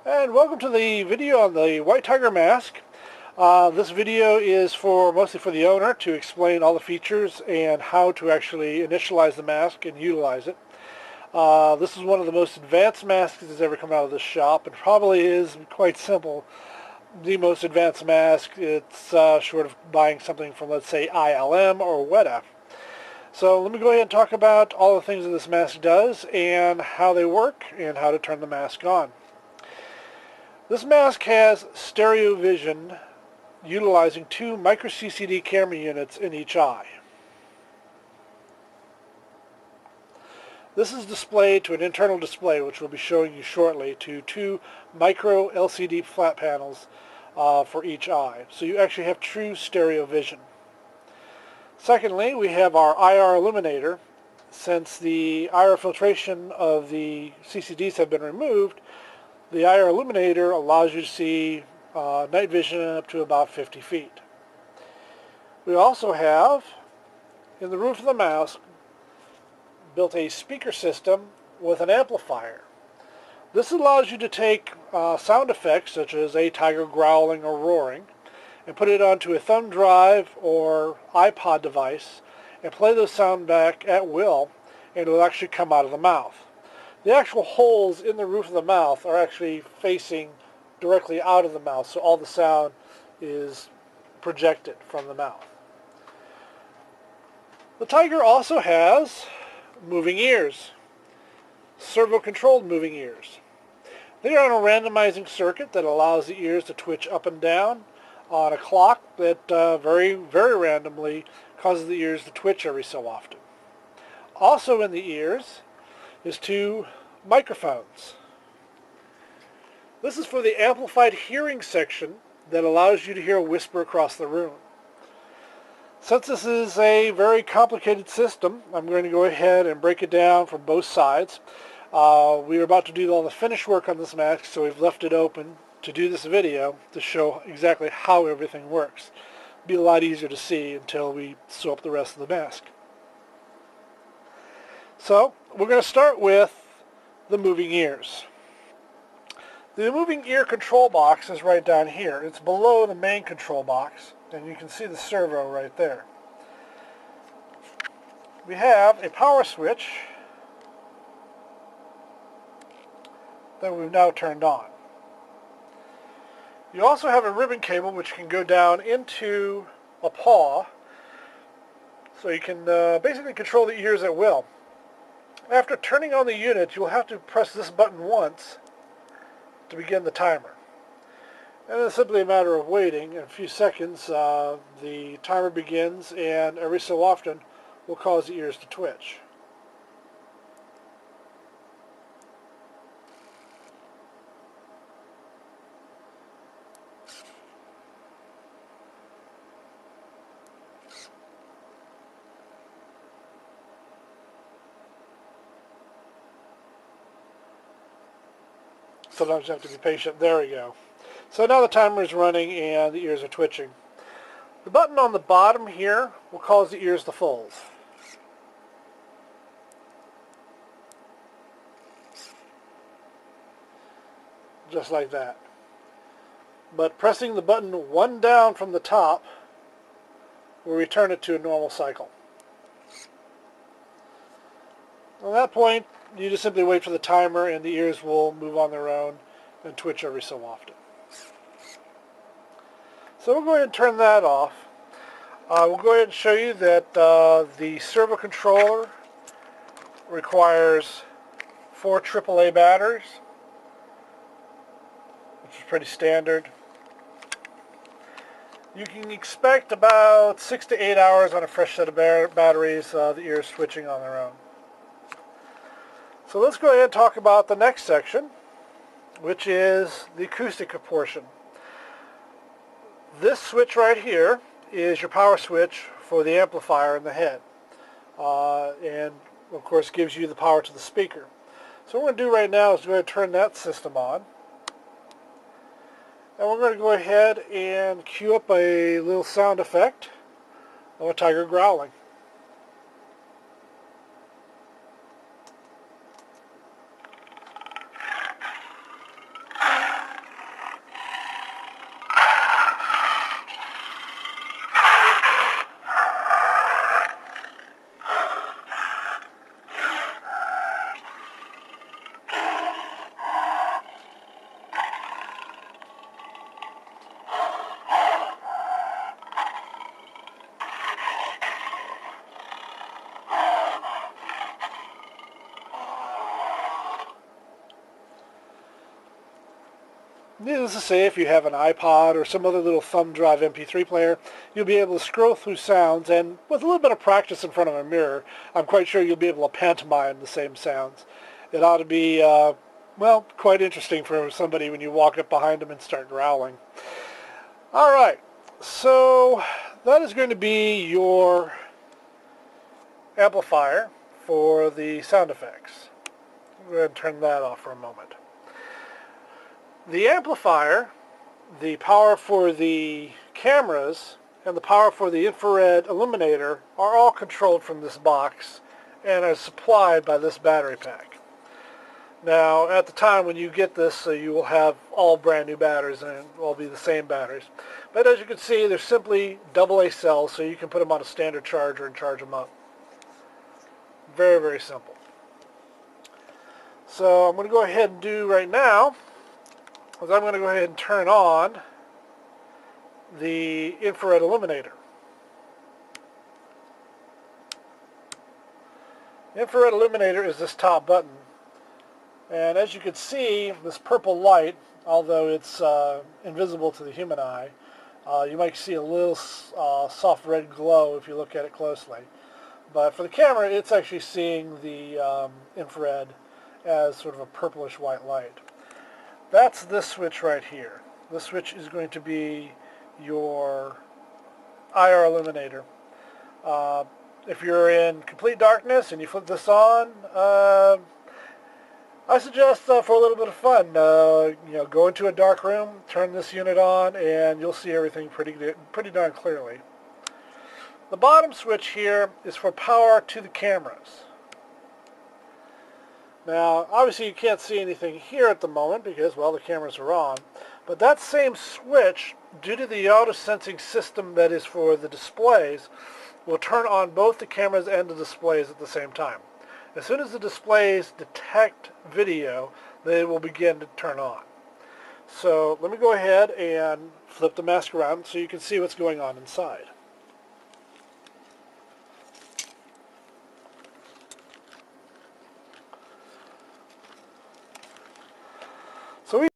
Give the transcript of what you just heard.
And welcome to the video on the White Tiger mask. This video is mostly for the owner to explain all the features and how to actually initialize the mask and utilize it. This is one of the most advanced masks that's ever come out of this shop, and probably is quite simple. The most advanced mask. It's short of buying something from, let's say, ILM or Weta. So let me go ahead and talk about all the things that this mask does and how they work and how to turn the mask on. This mask has stereo vision utilizing two micro CCD camera units in each eye. This is displayed to an internal display, which we'll be showing you shortly, to two micro LCD flat panels for each eye. So you actually have true stereo vision. Secondly, we have our IR illuminator. Since the IR filtration of the CCDs have been removed, the IR illuminator allows you to see night vision up to about 50 feet. We also have, in the roof of the mask, built a speaker system with an amplifier. This allows you to take sound effects such as a tiger growling or roaring and put it onto a thumb drive or iPod device and play those sound back at will, and it will actually come out of the mouth. The actual holes in the roof of the mouth are actually facing directly out of the mouth, so all the sound is projected from the mouth. The Tiger also has moving ears, servo-controlled moving ears. They are on a randomizing circuit that allows the ears to twitch up and down on a clock that very, very randomly causes the ears to twitch every so often. Also in the ears is two microphones. This is for the amplified hearing section that allows you to hear a whisper across the room. Since this is a very complicated system, I'm going to go ahead and break it down from both sides. We are about to do all the finish work on this mask, so we've left it open to do this video to show exactly how everything works. It'll be a lot easier to see until we sew up the rest of the mask. So we're going to start with the moving ears. The moving ear control box is right down here. It's below the main control box, and you can see the servo right there. We have a power switch that we've now turned on. You also have a ribbon cable which can go down into a paw, so you can basically control the ears at will. After turning on the unit, you'll have to press this button once to begin the timer. And it's simply a matter of waiting. In a few seconds, the timer begins, and every so often will cause the ears to twitch. Sometimes you have to be patient. There we go. So now the timer is running and the ears are twitching. The button on the bottom here will cause the ears to fold. Just like that. But pressing the button one down from the top will return it to a normal cycle. At that point, you just simply wait for the timer and the ears will move on their own and twitch every so often. So we'll go ahead and turn that off. We'll go ahead and show you that the servo controller requires 4 AAA batteries, which is pretty standard. You can expect about 6 to 8 hours on a fresh set of batteries, the ears switching on their own. So let's go ahead and talk about the next section, which is the acoustic portion. This switch right here is your power switch for the amplifier in the head, and of course gives you the power to the speaker. So what we're going to do right now is we're going to turn that system on, and we're going to go ahead and cue up a little sound effect of a tiger growling. Needless to say, if you have an iPod or some other little thumb drive MP3 player, you'll be able to scroll through sounds, and with a little bit of practice in front of a mirror, I'm quite sure you'll be able to pantomime the same sounds. It ought to be, well, quite interesting for somebody when you walk up behind them and start growling. All right, so that is going to be your amplifier for the sound effects. Go ahead and turn that off for a moment. The amplifier, the power for the cameras, and the power for the infrared illuminator are all controlled from this box and are supplied by this battery pack. Now, at the time when you get this, you will have all brand new batteries, and it will be the same batteries. But as you can see, they're simply AA cells, so you can put them on a standard charger and charge them up. Very, very simple. So I'm going to go ahead and do right now is I'm going to go ahead and turn on the infrared illuminator. The infrared illuminator is this top button, and as you can see, this purple light, although it's invisible to the human eye, you might see a little soft red glow if you look at it closely. But for the camera, it's actually seeing the infrared as sort of a purplish white light. That's this switch right here. This switch is going to be your IR illuminator. If you're in complete darkness and you flip this on, I suggest for a little bit of fun, go into a dark room, turn this unit on, and you'll see everything pretty darn clearly. The bottom switch here is for power to the cameras. Now, obviously you can't see anything here at the moment because, well, the cameras are on. But that same switch, due to the auto-sensing system that is for the displays, will turn on both the cameras and the displays at the same time. As soon as the displays detect video, they will begin to turn on. So let me go ahead and flip the mask around so you can see what's going on inside. So